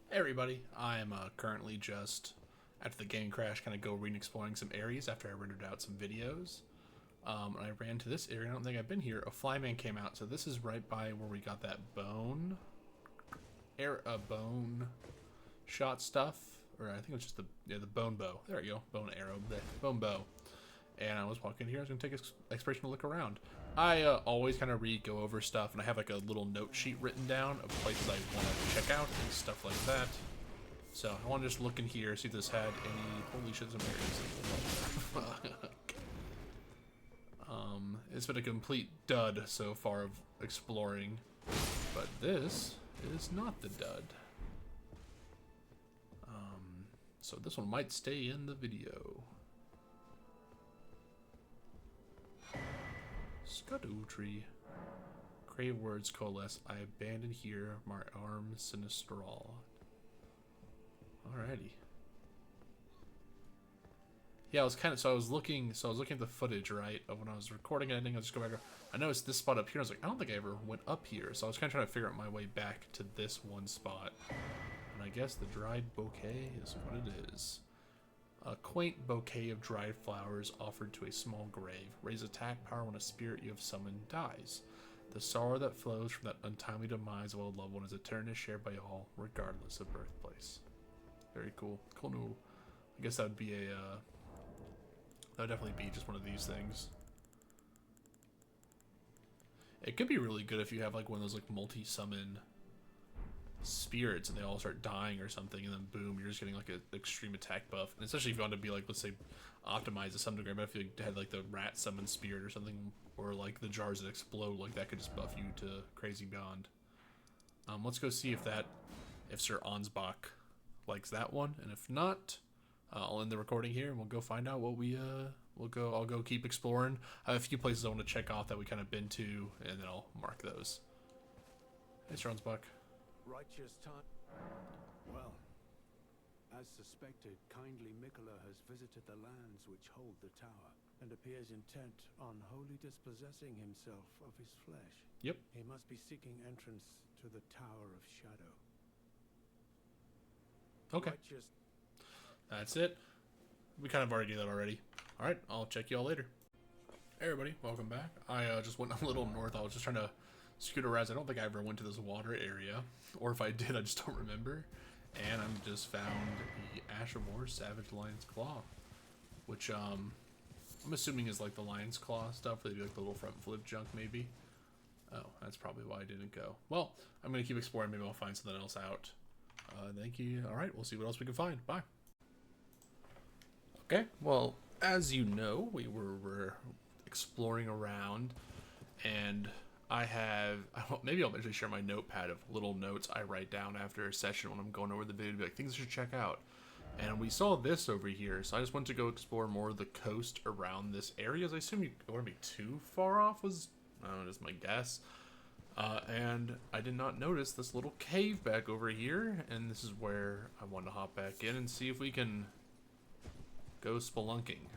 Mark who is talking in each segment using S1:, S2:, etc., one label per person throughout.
S1: Hey everybody, I am currently just, after the game crash, kind of go exploring some areas after I rendered out some videos. And I ran to this area, I don't think I've been here. A flyman came out, so this is right by where we got that bone shot stuff. Or I think it was just the bone bow. There you go, bone arrow, the bone bow. And I was walking here, I was going to take exploration to look around. I always kind of go over stuff, and I have like a little note sheet written down of places I want to check out and stuff like that. So I want to just look in here, see if this had any. Holy shit, some areas. It's been a complete dud so far of exploring, but this is not the dud. So this one might stay in the video. Scadutree. Crave words coalesce. I abandon here my arm sinistral. Alrighty. Yeah, I was looking at the footage, right, of when I was recording editing. I just go back. I noticed this spot up here. I was like, I don't think I ever went up here. So I was kind of trying to figure out my way back to this one spot. And I guess the dried bouquet is what it is. A quaint bouquet of dried flowers offered to a small grave. Raise attack power when a spirit you have summoned dies. The sorrow that flows from that untimely demise of a loved one is eternally shared by all, regardless of birthplace. Very cool. Cool new. I guess that would be a, that would definitely be just one of these things. It could be really good if you have like one of those like multi-summon spirits and they all start dying or something, and then boom, you're just getting like an extreme attack buff. And especially if you want to be like, let's say, optimized to some degree. But if you had like the rat summon spirit or something, or like the jars that explode, like that could just buff you to crazy beyond. Let's go see if Sir Ansbach likes that one, and if not, I'll end the recording here and we'll go find out what I'll go keep exploring. I have a few places I want to check off that we kind of been to, and then I'll mark those. Hey, Sir Ansbach.
S2: Righteous time. Well, as suspected, kindly Mikola has visited the lands which hold the tower, and appears intent on wholly dispossessing himself of his flesh.
S1: Yep.
S2: He must be seeking entrance to the Tower of Shadow.
S1: Okay. That's it. We kind of already did that already. Alright, I'll check you all later. Hey everybody, welcome back. I just went a little north. I was just trying to scoot around. I don't think I ever went to this water area, or if I did, I just don't remember. And I just found the Ashamore Savage Lion's Claw, which I'm assuming is like the Lion's Claw stuff, where they do like the little front flip junk maybe. Oh, that's probably why I didn't go. Well, I'm gonna keep exploring. Maybe I'll find something else out. Thank you. All right, we'll see what else we can find. Bye. Okay, well, as you know, we were exploring around, and maybe I'll eventually share my notepad of little notes I write down after a session when I'm going over the video to be like, things I should check out. And we saw this over here, so I just went to go explore more of the coast around this area. As I assume you wouldn't be too far off, I don't know, just my guess. And I did not notice this little cave back over here, and this is where I want to hop back in and see if we can go spelunking.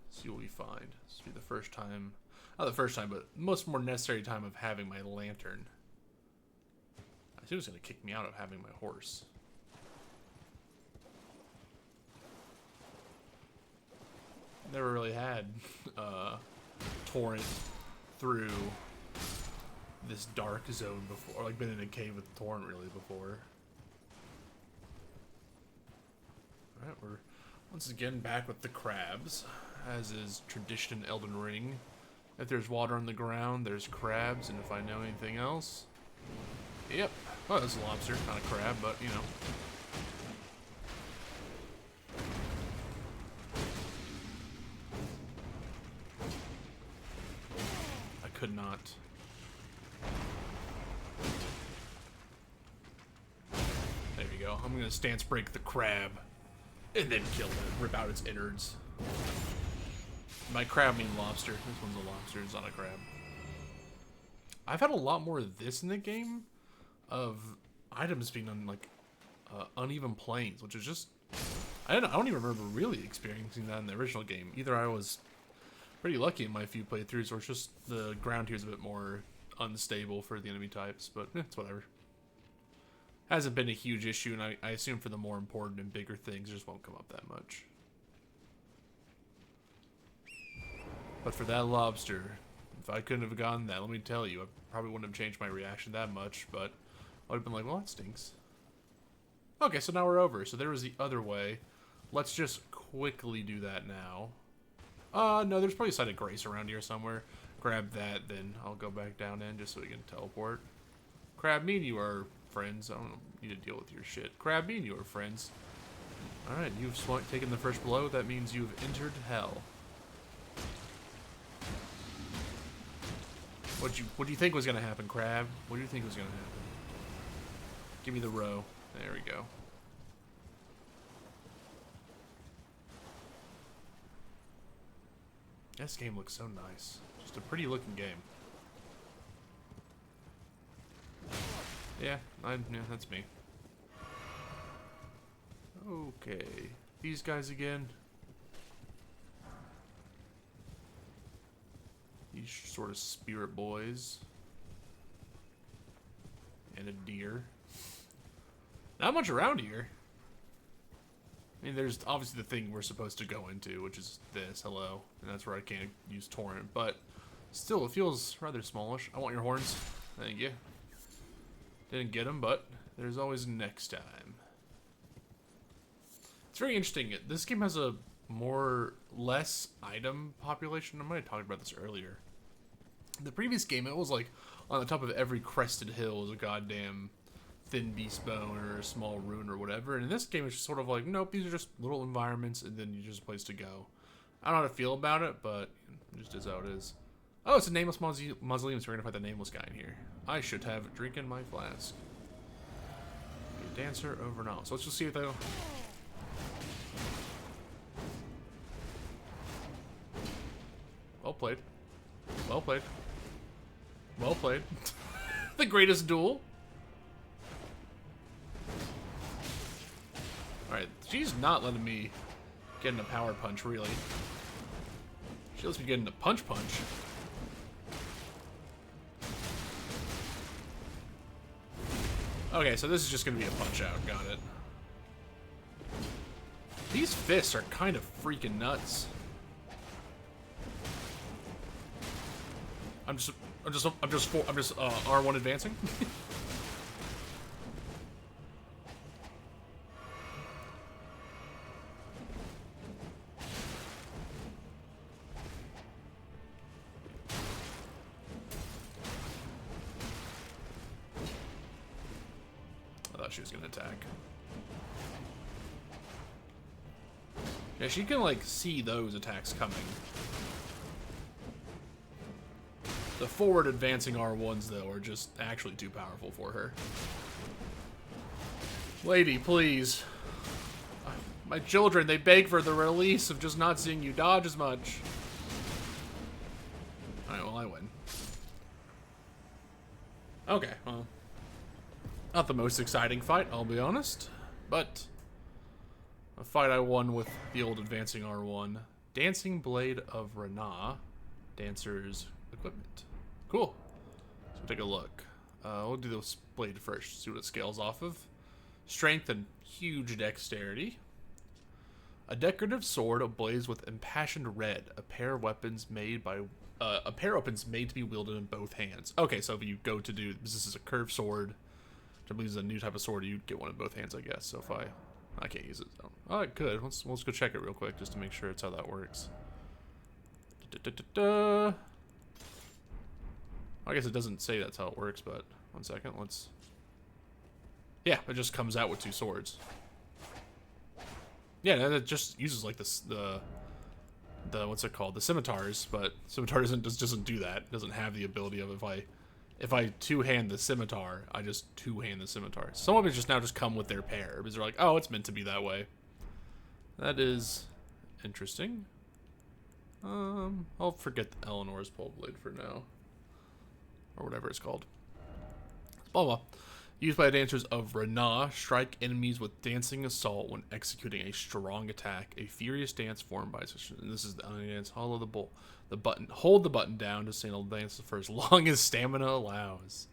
S1: See what we find. This will be the first time, not the first time, but more necessary time of having my lantern. I assume it's going to kick me out of having my horse. Never really had torrent through this dark zone before, or like been in a cave with torrent really before. Alright, we're once again back with the crabs, as is tradition in Elden Ring. If there's water on the ground, there's crabs, and if I know anything else... Yep. Oh, that's a lobster, not a crab, but, you know. I could not. There you go. I'm gonna stance break the crab, and then kill it, rip out its innards. By crab, I mean lobster. This one's a lobster, it's not a crab. I've had a lot more of this in the game, of items being on, like, uneven planes, which is just... I don't even remember really experiencing that in the original game. Either I was pretty lucky in my few playthroughs, or it's just the ground here is a bit more unstable for the enemy types, but it's whatever. Hasn't been a huge issue, and I assume for the more important and bigger things, it just won't come up that much. But for that lobster, if I couldn't have gotten that, let me tell you, I probably wouldn't have changed my reaction that much, but I would have been like, well, that stinks. Okay, so now we're over. So there was the other way. Let's just quickly do that now. No, there's probably a site of grace around here somewhere. Grab that, then I'll go back down in just so we can teleport. Crab, me and you are friends. I don't need to deal with your shit. Crab, me and you are friends. Alright, you've taken the first blow. That means you've entered hell. What do you think was gonna happen, Crab? What do you think was gonna happen? Give me the row. There we go. This game looks so nice. Just a pretty looking game. Yeah, that's me. Okay. These guys again. These sort of spirit boys. And a deer. Not much around here. I mean, there's obviously the thing we're supposed to go into, which is this, hello. And that's where I can't use torrent, but still, it feels rather smallish. I want your horns. Thank you. Didn't get them, but there's always next time. It's very interesting. This game has a less item population. I might have talked about this earlier. The previous game, it was like on the top of every crested hill was a goddamn thin beast bone or a small rune or whatever. And in this game, it's just sort of like, nope, these are just little environments, and then you're just a place to go. I don't know how to feel about it, but it just is how it is. Oh, it's a Nameless Mausoleum, so we're gonna find the Nameless guy in here. I should have a drink in my flask. A dancer over now. So let's just see if they'll... Well played. Well played. Well played. The greatest duel. Alright, she's not letting me get in a power punch, really. She lets me get in a punch. Okay, so this is just gonna be a punch out. Got it. These fists are kind of freaking nuts. I'm just R1 advancing. I thought she was gonna attack. Yeah, she can like see those attacks coming. The forward advancing R1s, though, are just actually too powerful for her. Lady, please. My children, they beg for the release of just not seeing you dodge as much. Alright, well, I win. Okay, well. Not the most exciting fight, I'll be honest. But a fight I won with the old advancing R1. Dancing Blade of Rana. Dancer's equipment. Cool. So we'll take a look. We'll do this blade first. See what it scales off of. Strength and huge dexterity. A decorative sword ablaze with impassioned red. A pair of weapons made to be wielded in both hands. Okay, so if you go to do this is a curved sword, which I believe is a new type of sword, you'd get one in both hands, I guess. So if I can't use it. So. Oh, I could. Let's go check it real quick just to make sure it's how that works. I guess it doesn't say that's how it works, but one second, let's... Yeah, it just comes out with two swords. Yeah, and it just uses like this, the what's it called? The scimitars, but scimitar doesn't do that. It doesn't have the ability of if I two-hand the scimitar, I just two-hand the scimitar. Some of it just now just come with their pair, because they're like, oh, it's meant to be that way. That is interesting. I'll forget Eleanor's pole blade for now. Or whatever it's called. Blah blah. Used by dancers of Rana, strike enemies with dancing assault when executing a strong attack. A furious dance formed by and this is the dance. Hollow the button. Hold the button down to signal dance for as long as stamina allows.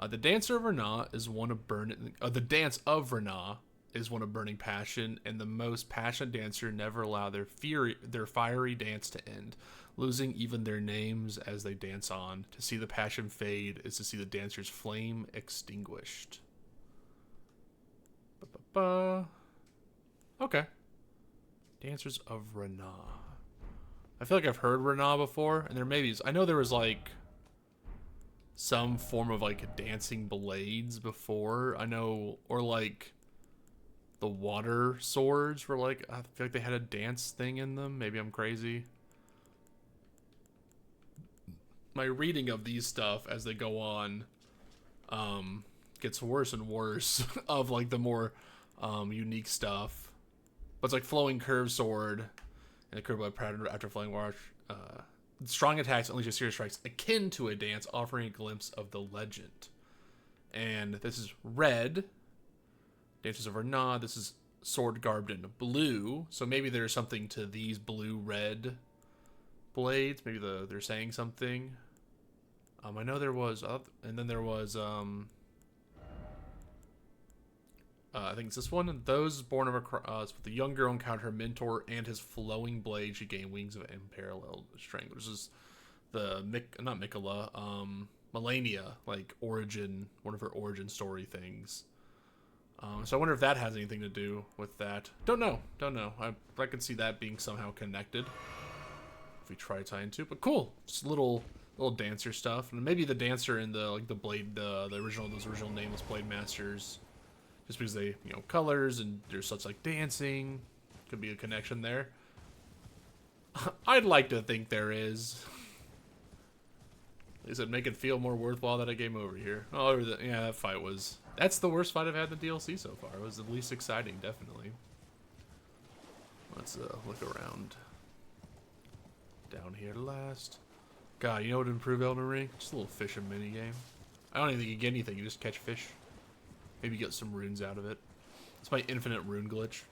S1: The Dancer of Rana is one of burning. The Dance of Rana is one of burning passion, and the most passionate dancer never allow their fiery dance to end, losing even their names as they dance on. To see the passion fade is to see the dancer's flame extinguished. Ba-ba-ba. Okay. Dancers of Rana. I feel like I've heard Rana before, and there maybe I know there was like some form of like dancing blades before. I know, or like the water swords were like, I feel like they had a dance thing in them. Maybe I'm crazy. My reading of these stuff as they go on gets worse and worse of like the more unique stuff. But it's like flowing curved sword and a curved by predator after flowing water. Strong attacks unleash a series of strikes akin to a dance, offering a glimpse of the legend. And this is red. Dancers of Rana. This is sword garbed in blue. So maybe there's something to these blue-red blades. Maybe they're saying something. I know there was, and then there was, I think it's this one. Those born of the young girl encounter her mentor and his flowing blade. She gained wings of unparalleled strength. This is the not Mikola, Melania, like origin, one of her origin story things. So I wonder if that has anything to do with that. Don't know. I can see that being somehow connected if we try to tie into. But cool, just little dancer stuff, and maybe the dancer in the like the blade, the original Nameless Blade Masters. Just because they, colors and there's such like dancing, could be a connection there. I'd like to think there is. At least it'd make it feel more worthwhile that I game over here. Oh, yeah, that fight was. That's the worst fight I've had in the DLC so far. It was the least exciting, definitely. Let's look around. Down here last. God, you know what would improve Elden Ring? Just a little fishing minigame. I don't even think you get anything. You just catch fish. Maybe get some runes out of it. It's my infinite rune glitch.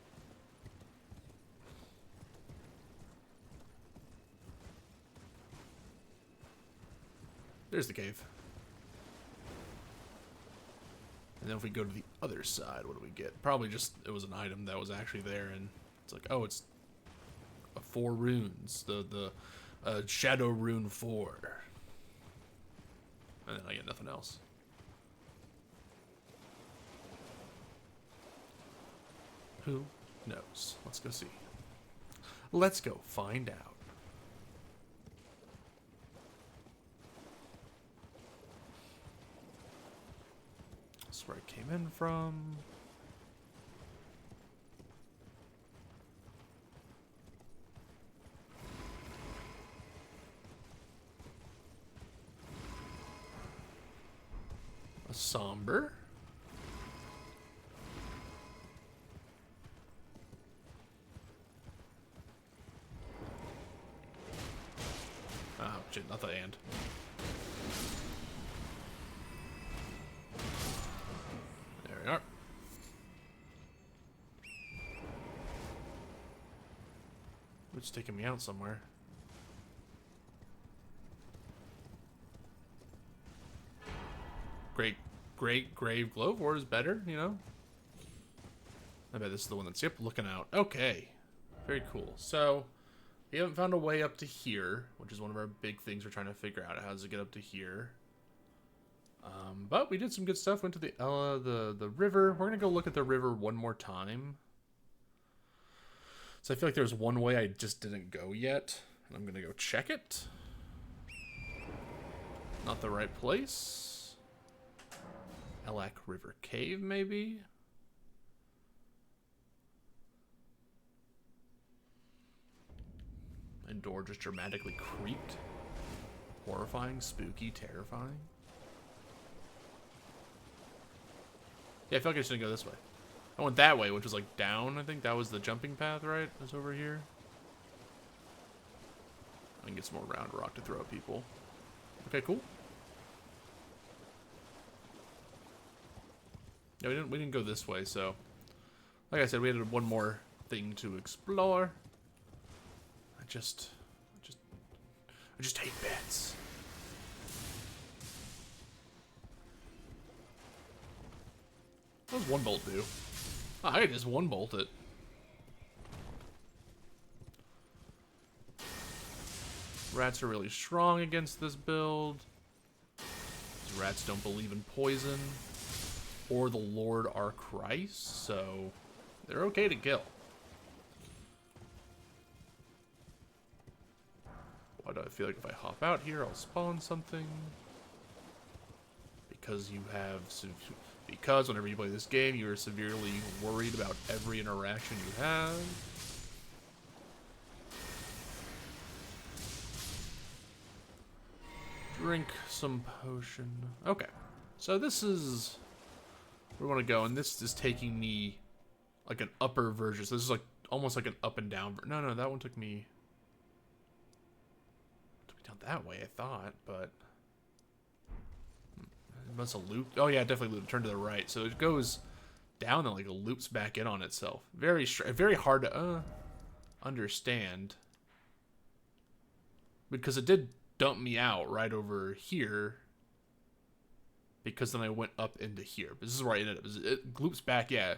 S1: There's the cave. And then if we go to the other side, what do we get? Probably just, it was an item that was actually there, and it's like, oh, it's 4 runes. The Shadow Rune 4. And then I get nothing else. Who knows? Let's go see. Let's go find out. That's where I came in from. A somber. Oh, shit, not the and. There we are. It's taking me out somewhere. Great Grave Glowvore is better, I bet this is the one that's, looking out. Okay. Very cool. So, we haven't found a way up to here, which is one of our big things we're trying to figure out. How does it get up to here? But we did some good stuff. Went to the river. We're going to go look at the river one more time. So I feel like there's one way I just didn't go yet. And I'm going to go check it. Not the right place. Elak River Cave, maybe? And door just dramatically creaked. Horrifying, spooky, terrifying. Yeah, I feel like I shouldn't go this way. I went that way, which was like down, I think. That was the jumping path, right? It was over here. I can get some more round rock to throw at people. Okay, cool. Yeah, we didn't go this way, so like I said, we had one more thing to explore. I just hate bats. What does one bolt do? Oh, I could just one bolt it. Rats are really strong against this build. These rats don't believe in poison or the Lord our Christ, so they're okay to kill. Why do I feel like if I hop out here, I'll spawn something? Because you have... Because whenever you play this game, you are severely worried about every interaction you have. Drink some potion. Okay. So this is where we want to go, and this is taking me like an upper version. So this is like almost like an up and down. No, that one took me down that way, I thought, but it must have looped. Oh yeah, it definitely looped. Turned to the right, so it goes down and like it loops back in on itself. Very hard to understand, because it did dump me out right over here, because then I went up into here. But this is where I ended up. It loops back. Yeah,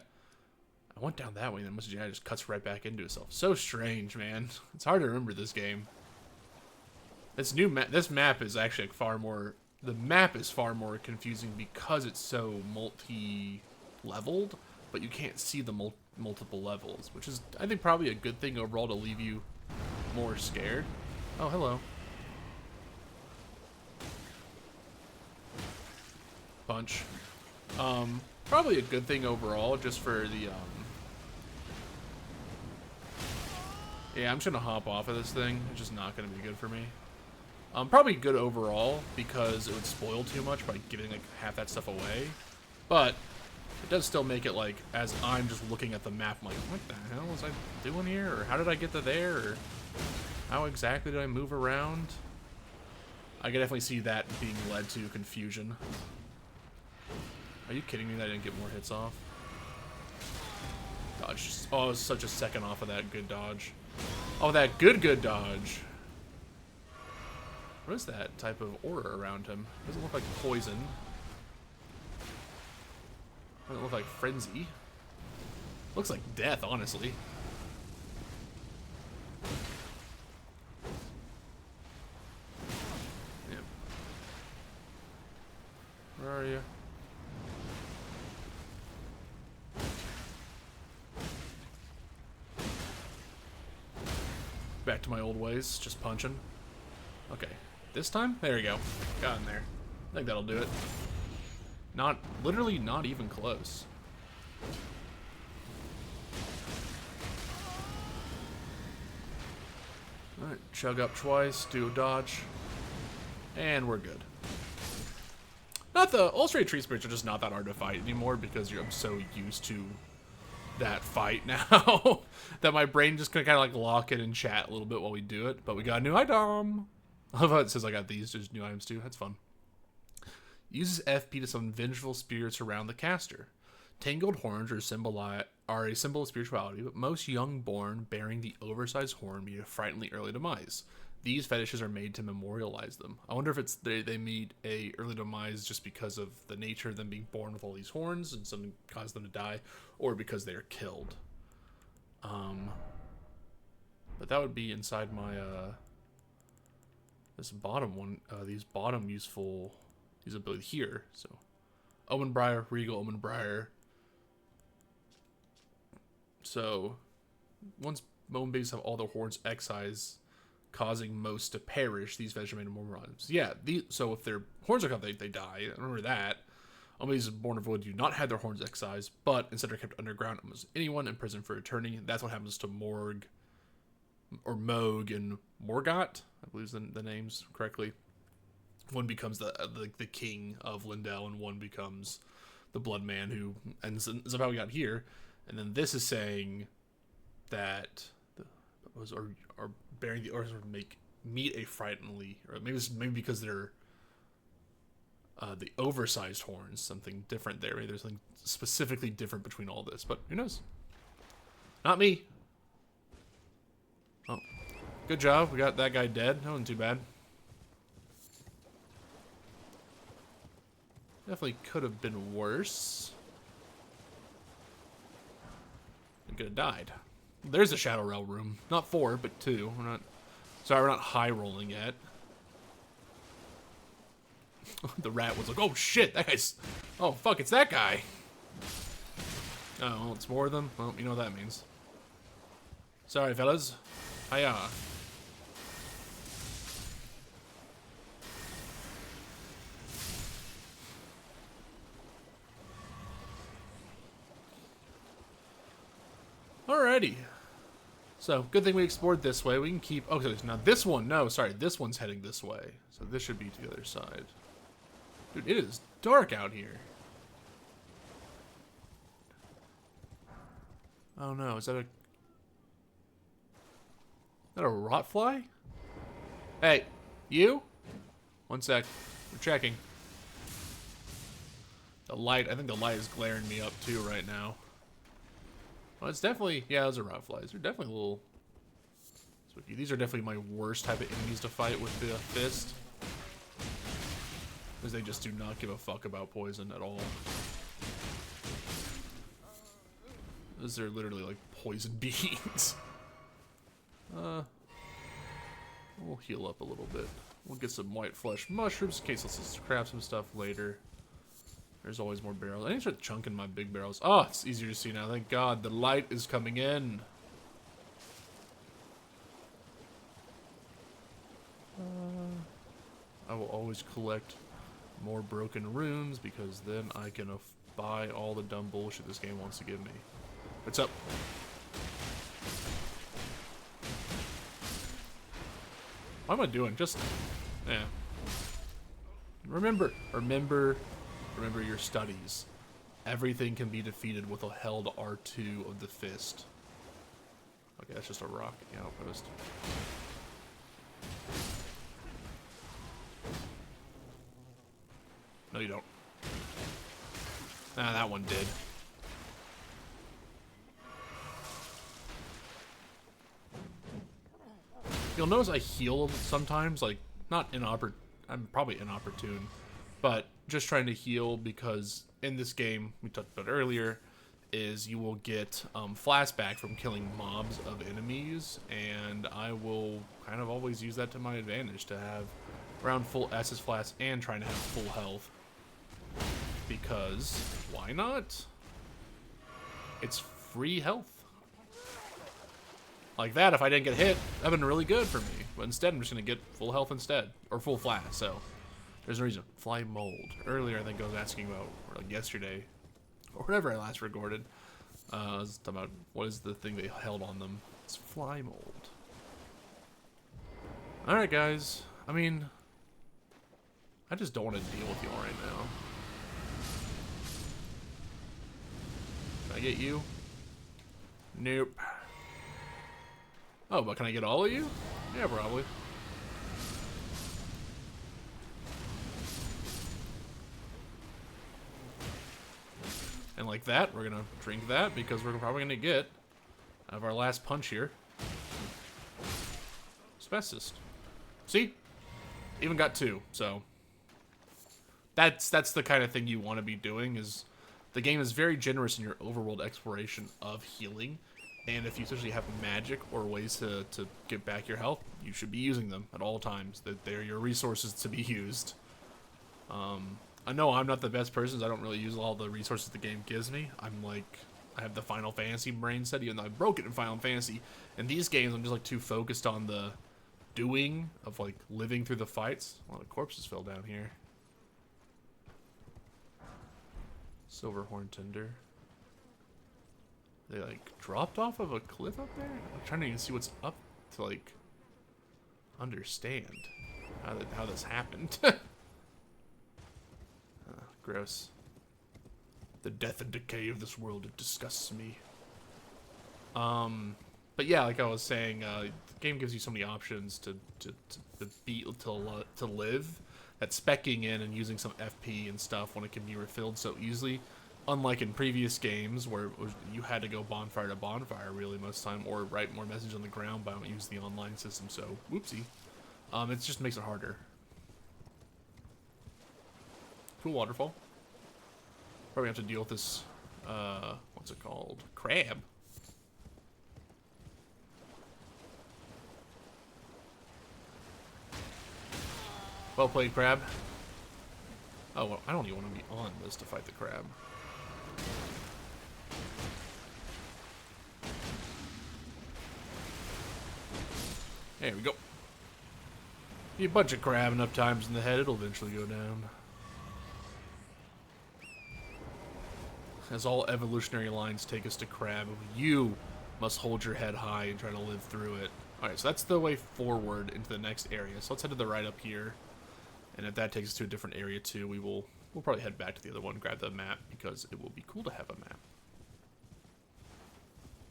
S1: I went down that way, and then it just cuts right back into itself. So strange, man. It's hard to remember this game. This map is actually far more. The map is far more confusing because it's so multi-leveled, but you can't see the multiple levels, which is, I think, probably a good thing overall to leave you more scared. Oh, hello. Punch. Probably a good thing overall, just for the, yeah, I'm just gonna hop off of this thing. It's just not gonna be good for me. Probably good overall, because it would spoil too much by giving, like, half that stuff away. But it does still make it, like, as I'm just looking at the map, I'm like, what the hell was I doing here? Or how did I get to there? Or how exactly did I move around? I can definitely see that being led to confusion. Are you kidding me that I didn't get more hits off? Dodge. Oh, it was such a second off of that good dodge. Oh, that good dodge. What is that type of aura around him? Doesn't look like poison. Doesn't look like frenzy. Looks like death, honestly. Yeah. Where are you? Back to my old ways, just punching. Okay. This time? There we go. Got in there. I think that'll do it. Literally not even close. Alright, chug up twice, do a dodge. And we're good. Not the Ulstrate Tree Spirits are just not that hard to fight anymore, because I'm so used to that fight now that my brain just gonna kind of like lock it and chat a little bit while we do it. But we got a new item. I love how it says I got these. There's new items too. That's fun. Uses FP to summon vengeful spirits around the caster. Tangled horns are a symbol of spirituality, but most young-born bearing the oversized horn meet a frighteningly early demise. These fetishes are made to memorialize them. I wonder if it's they meet a early demise just because of the nature of them being born with all these horns and something caused them to die, or because they are killed. But that would be inside my this bottom one, these abilities here. So, Omenbriar, Regal Omenbriar. So, once bone babies have all their horns excised, causing most to perish, these fetishes are made more runs. Yeah, so if their horns are cut, they die. Remember that. Babies born of wood do not have their horns excised, but instead are kept underground. Almost anyone in prison for eternity. That's what happens to Morg, or Moog, and Morgott. I believe the names correctly. One becomes the king of Lindell, and one becomes the blood man, who ends is how we got here. And then this is saying that are bearing the orders meet a frighteningly, or maybe because they're the oversized horns, something different there. Maybe there's something specifically different between all this, but who knows? Not me. Oh, good job. We got that guy dead. That wasn't too bad. Definitely could have been worse. We could have died. There's a Shadow Realm room. Not 4, but 2. We're not high rolling yet. The rat was like, oh shit, that guy's... Oh fuck, it's that guy. Oh, well, it's more of them? Well, you know what that means. Sorry, fellas. Hiya. Alrighty. So, good thing we explored this way. We can keep... Oh, now this one... No, sorry. This one's heading this way. So this should be to the other side. Dude, it is dark out here. Oh no, is that a rotfly? Hey, you? One sec. We're checking. The light, I think the light is glaring me up too right now. Well, it's definitely, yeah, those are rotflies. They're definitely a little spooky. These are definitely my worst type of enemies to fight with the fist. Because they just do not give a fuck about poison at all. Those are literally like poison beings. We'll heal up a little bit. We'll get some white flesh mushrooms in case let's craft some stuff later. There's always more barrels. I need to start chunking my big barrels. Oh, it's easier to see now. Thank God. The light is coming in. I will always collect more broken runes because then I can buy all the dumb bullshit this game wants to give me. What's up? What am I doing? Just, yeah. Remember your studies. Everything can be defeated with a held R2 of the fist. Okay, that's just a rock outpost. No, you don't. Ah, that one did. You'll notice I heal sometimes, like, not I'm probably inopportune, but just trying to heal because in this game, we talked about earlier, is you will get flashback from killing mobs of enemies, and I will kind of always use that to my advantage to have around full SS flash and trying to have full health. Because, why not? It's free health. Like that, if I didn't get hit, that would have been really good for me. But instead, I'm just going to get full health instead. Or full flash, so there's no reason. Fly mold. Earlier, I think I was asking about, or like yesterday, or whenever I last recorded, I was talking about what is the thing they held on them. It's fly mold. Alright, guys. I mean, I just don't want to deal with y'all right now. Can I get you? Nope. Oh, but can I get all of you? Yeah, probably. And like that, we're gonna drink that because we're probably gonna get out of our last punch here. Specist. See? Even got 2, so that's the kind of thing you want to be doing. Is the game is very generous in your overworld exploration of healing. And if you especially have magic or ways to get back your health, you should be using them at all times. That they're your resources to be used. I know I'm not the best person, so I don't really use all the resources the game gives me. I'm like, I have the Final Fantasy brain set, even though I broke it in Final Fantasy. In these games, I'm just like too focused on the doing of like living through the fights. A lot of corpses fell down here. Silverhorn Tinder. They like dropped off of a cliff up there? I'm trying to even see what's up to like understand how this happened. Gross. The death and decay of this world, it disgusts me. But yeah, like I was saying, the game gives you so many options to beat to live. That specking in and using some FP and stuff when it can be refilled so easily. Unlike in previous games where you had to go bonfire to bonfire really most of the time, or write more message on the ground, but I don't use the online system, so whoopsie. It just makes it harder. Cool waterfall. Probably have to deal with this, what's it called? Crab. Well played, crab. Oh, well, I don't even want to be on this to fight the crab. There we go. You punch a crab enough times in the head, it'll eventually go down. As all evolutionary lines take us to crab, you must hold your head high and try to live through it. Alright, so that's the way forward into the next area. So let's head to the right up here. And if that takes us to a different area too, we'll probably head back to the other one, grab the map, because it will be cool to have a map.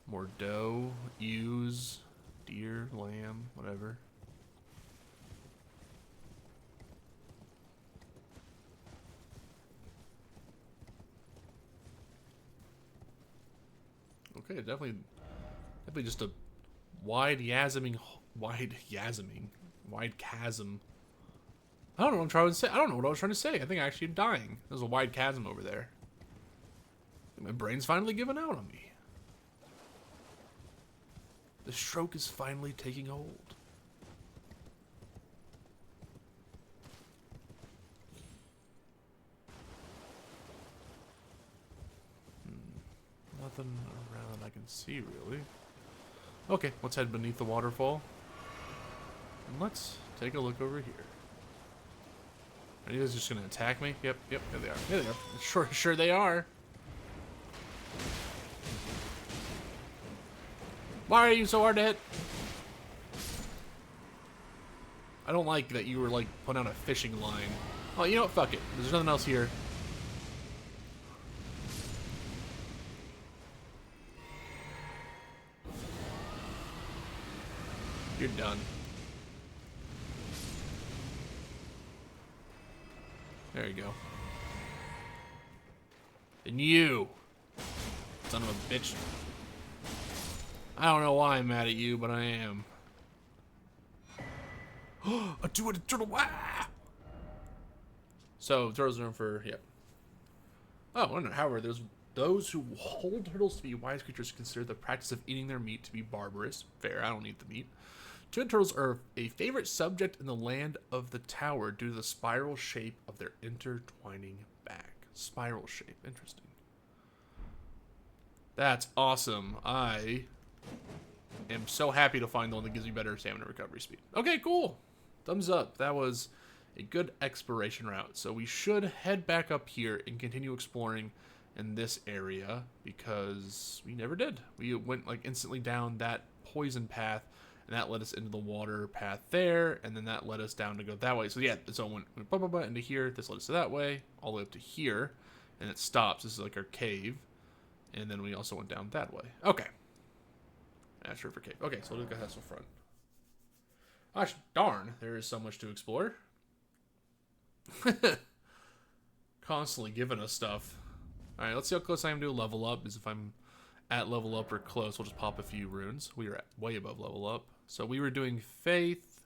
S1: More doe, ewes, deer, lamb, whatever. Okay, definitely just a wide chasm. I don't know what I'm trying to say. I don't know what I was trying to say. I think I actually am dying. There's a wide chasm over there. My brain's finally giving out on me. The stroke is finally taking hold. Nothing around I can see, really. Okay, let's head beneath the waterfall. And let's take a look over here. Are you guys just gonna attack me? Yep, here they are. Here they are. Sure they are. Why are you so hard to hit? I don't like that you were like putting out a fishing line. Oh, you know what? Fuck it. There's nothing else here. You're done. There you go. And you, son of a bitch. I don't know why I'm mad at you, but I am. A two-headed turtle. Ah! So turtles are known for Oh, however, there's those who hold turtles to be wise creatures consider the practice of eating their meat to be barbarous. Fair, I don't eat the meat. Two-headed turtles are a favorite subject in the land of the tower due to the spiral shape of their intertwining back. Spiral shape, interesting. That's awesome. I am so happy to find the one that gives me better stamina recovery speed. Okay, cool. Thumbs up. That was a good exploration route. So we should head back up here and continue exploring in this area because we never did. We went like instantly down that poison path and that led us into the water path there, and then that led us down to go that way. So yeah, so it went blah, blah, blah, into here. This led us to that way, all the way up to here, and it stops. This is like our cave, and then we also went down that way. Okay. That's River Cave. Okay, so we'll look at Hessel Front. Gosh darn, there is so much to explore. Constantly giving us stuff. Alright, let's see how close I am to a level up. Because if I'm at level up or close, we'll just pop a few runes. We are at way above level up. So we were doing faith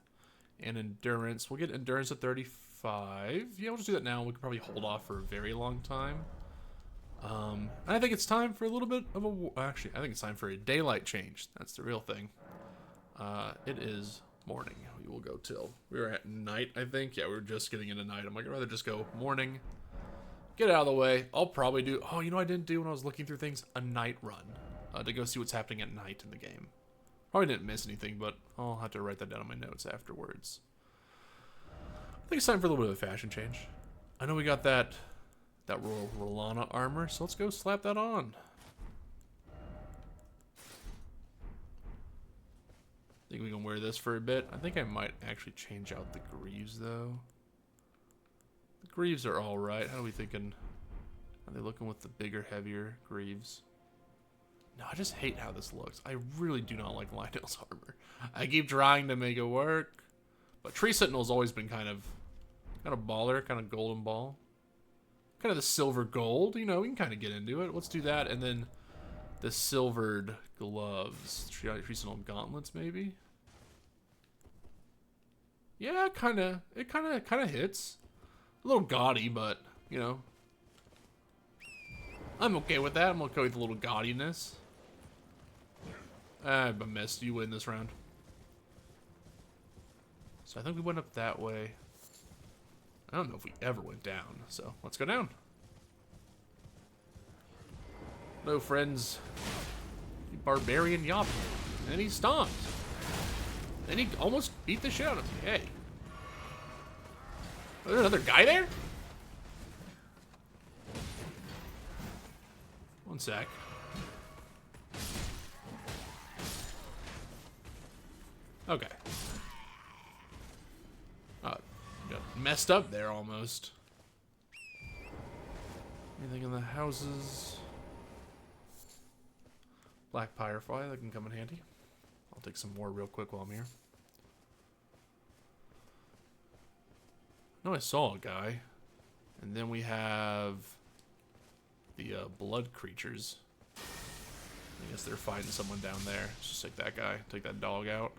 S1: and endurance. We'll get endurance at 35. Yeah, we'll just do that now. We could probably hold off for a very long time. I think it's time for a little bit of a... Actually, I think it's time for a daylight change. That's the real thing. It is morning. We will go till... We were at night, I think. Yeah, we were just getting into night. I'm like, I'd rather just go morning. Get out of the way. I'll probably do... Oh, you know what I didn't do when I was looking through things? A night run. To go see what's happening at night in the game. Probably didn't miss anything, but I'll have to write that down in my notes afterwards. I think it's time for a little bit of a fashion change. I know we got that Rolana armor, so let's go slap that on. Think we can wear this for a bit. I think I might actually change out the greaves, though. The greaves are alright. How are we thinking? Are they looking with the bigger, heavier greaves? No, I just hate how this looks. I really do not like Lionel's armor. I keep trying to make it work. But Tree Sentinel's always been kind of baller, kind of golden ball. Kind of the silver gold, you know, we can kind of get into it. Let's do that, and then the silvered gloves. Tree Sentinel gauntlets, maybe? Yeah, it kind of hits. A little gaudy, but, you know. I'm okay with that. I'm okay with a little gaudiness. I missed. You win this round. So I think we went up that way. I don't know if we ever went down, so let's go down. Hello, friends. Barbarian Yop. And he stomped. And he almost beat the shit out of me. Hey. Is there another guy there? One sec. Okay. Got messed up there almost. Anything in the houses? Black Firefly, that can come in handy. I'll take some more real quick while I'm here. I know I saw a guy. And then we have the blood creatures. I guess they're fighting someone down there. Let's just take that guy, take that dog out.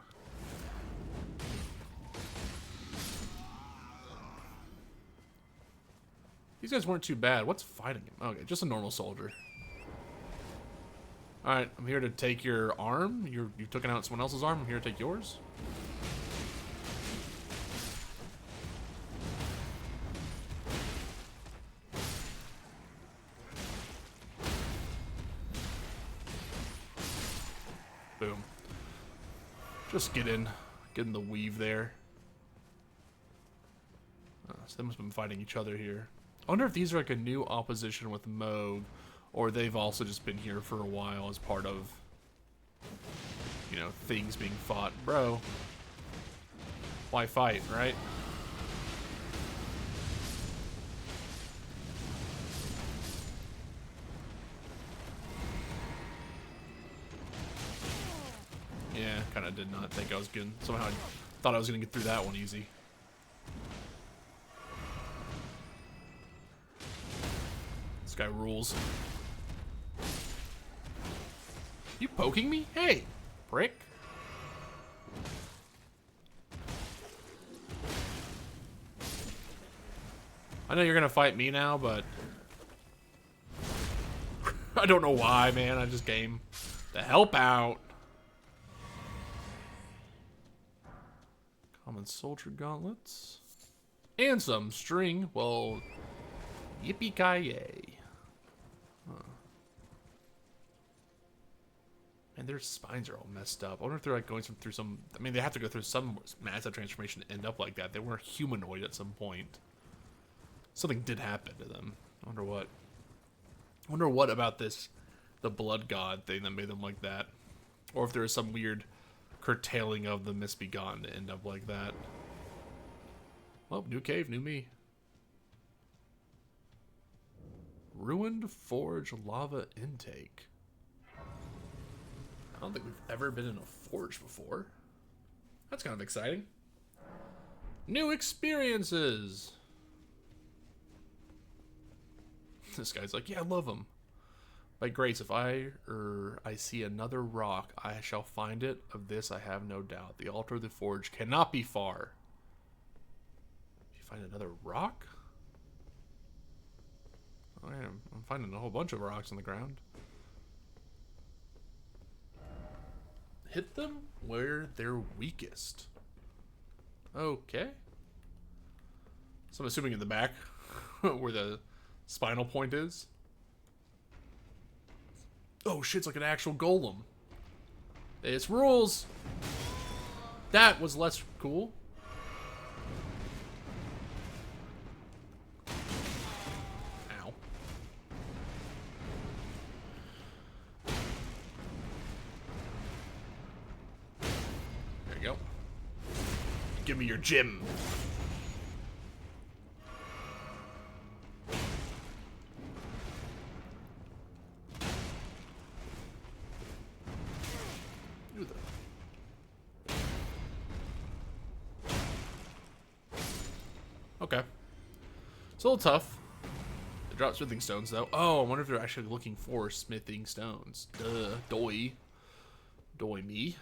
S1: These guys weren't too bad. What's fighting him? Okay, just a normal soldier. Alright, I'm here to take your arm. You've taken out someone else's arm. I'm here to take yours. Boom. Just get in the weave there. So they must have been fighting each other here. I wonder if these are like a new opposition with Moog, or they've also just been here for a while as part of, you know, things being fought. Bro, why fight, right? Yeah, kind of did not think I was good. Somehow I thought I was going to get through that one easy. This guy rules. You poking me? Hey, prick. I know you're going to fight me now, but I don't know why, man. I just came to help out. Common soldier gauntlets. And some string. Well, yippee-ki-yay. Huh. And their spines are all messed up. I wonder if they're like going through some... I mean, they have to go through some massive transformation to end up like that. They were humanoid at some point. Something did happen to them. I wonder what. I wonder what about this, the blood god thing that made them like that. Or if there is some weird curtailing of the misbegotten to end up like that. Well, new cave, new me. Ruined forge lava intake. I don't think we've ever been in a forge before. That's kind of exciting. New experiences. This guy's like, yeah, I love them. By grace, if I see another rock, I shall find it. Of this I have no doubt. The altar of the forge cannot be far. If you find another rock? Oh, yeah, I'm finding a whole bunch of rocks on the ground. Hit them where they're weakest. Okay. So I'm assuming in the back, where the spinal point is. Oh shit, it's like an actual golem. It's rules. That was less cool. Ow. There you go. Give me your gem. Okay. It's a little tough. They drop smithing stones, though. Oh, I wonder if they're actually looking for smithing stones. Duh. Doy. Doy me.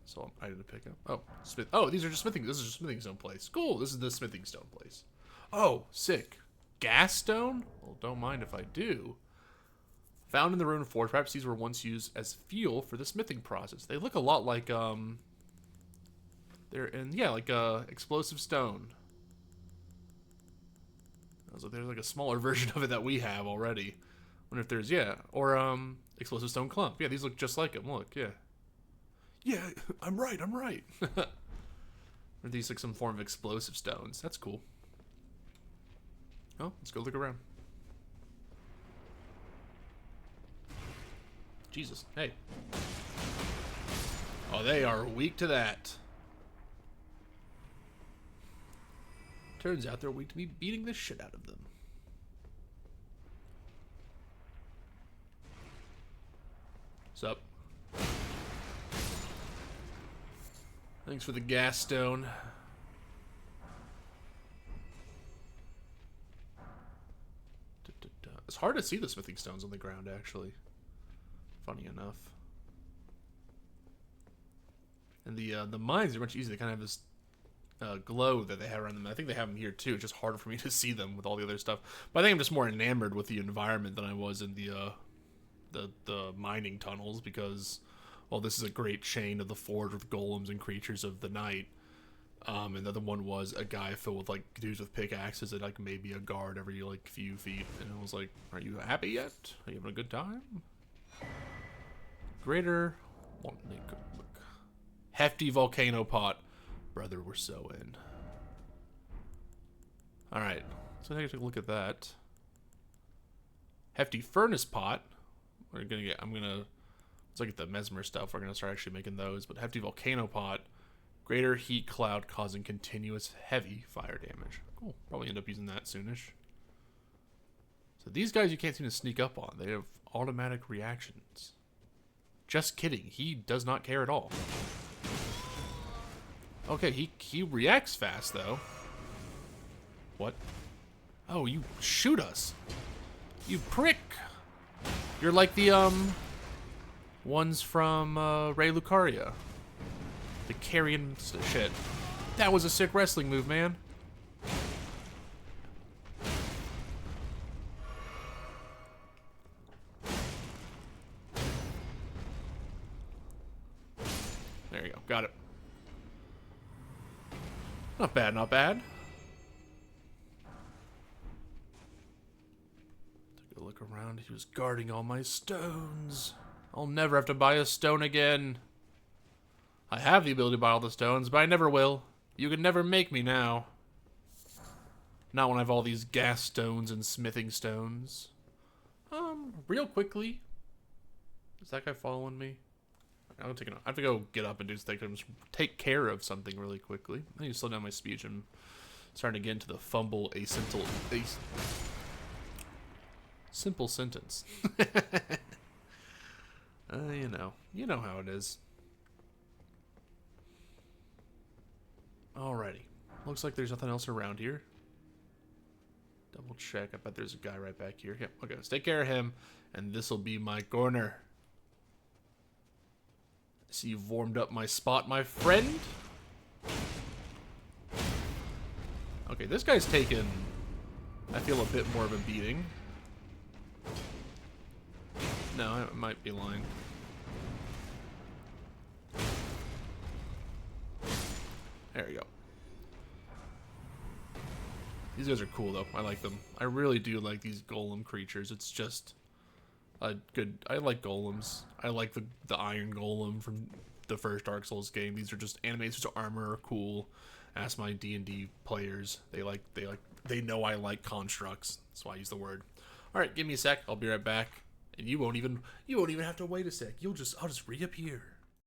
S1: So I had to pick up. Oh, smith. Oh, these are just smithing. This is just smithing stone place. Cool. This is the smithing stone place. Oh, sick. Gas stone? Well, don't mind if I do. Found in the ruined forge. Perhaps these were once used as fuel for the smithing process. They look a lot like, they're in, yeah, like, explosive stone. was like, there's like a smaller version of it that we have already. Wonder if there's, yeah. Or, explosive stone clump. Yeah, these look just like them. Look, yeah. Yeah, I'm right. Are these like some form of explosive stones? That's cool. Oh, let's go look around. Jesus, hey. Oh, they are weak to that. Turns out they're weak to me beating the shit out of them. What's up? Thanks for the gas stone. It's hard to see the smithing stones on the ground, actually. Funny enough. And the mines are much easier. They kind of have this glow that they have around them. I think they have them here too. It's just harder for me to see them with all the other stuff. But I think I'm just more enamored with the environment than I was in the mining tunnels, because, well, this is a great chain of the forge with golems and creatures of the night. And the other one was a guy filled with like dudes with pickaxes that like maybe a guard every like few feet. And I was like, are you happy yet? Are you having a good time? Greater hefty volcano pot. Brother, we're so in. Alright, so take a look at that. Hefty furnace pot. We're gonna get, let's look at the mesmer stuff. We're gonna start actually making those. But hefty volcano pot. Greater heat cloud causing continuous heavy fire damage. Cool. Probably end up using that soonish. So these guys you can't seem to sneak up on. They have automatic reactions. Just kidding. He does not care at all. Okay, he reacts fast though. What? Oh, you shoot us. You prick. You're like the ones from Ray Lucaria. The carrion shit. That was a sick wrestling move, man. There you go. Got it. Not bad, not bad. Took a look around. He was guarding all my stones. I'll never have to buy a stone again. I have the ability to buy all the stones, but I never will. You can never make me now. Not when I have all these gas stones and smithing stones. Real quickly. Is that guy following me? I have to go get up and do something. Just take care of something really quickly. I need to slow down my speech. I'm starting to get into the fumble simple sentence. You know how it is. Alrighty. Looks like there's nothing else around here. Double check. I bet there's a guy right back here. Yep. Okay, let's take care of him, and this will be my corner. See, you've warmed up my spot, my friend. Okay, this guy's taken, I feel, a bit more of a beating. No, I might be lying. There we go. These guys are cool, though. I like them. I really do like these golem creatures. It's just a good... I like golems. I like the iron golem from the first Dark Souls game. These are just animated to armor are cool. Ask my D&D players. They know I like constructs. That's why I use the word. All right, give me a sec. I'll be right back. And you won't even have to wait a sec. I'll just reappear.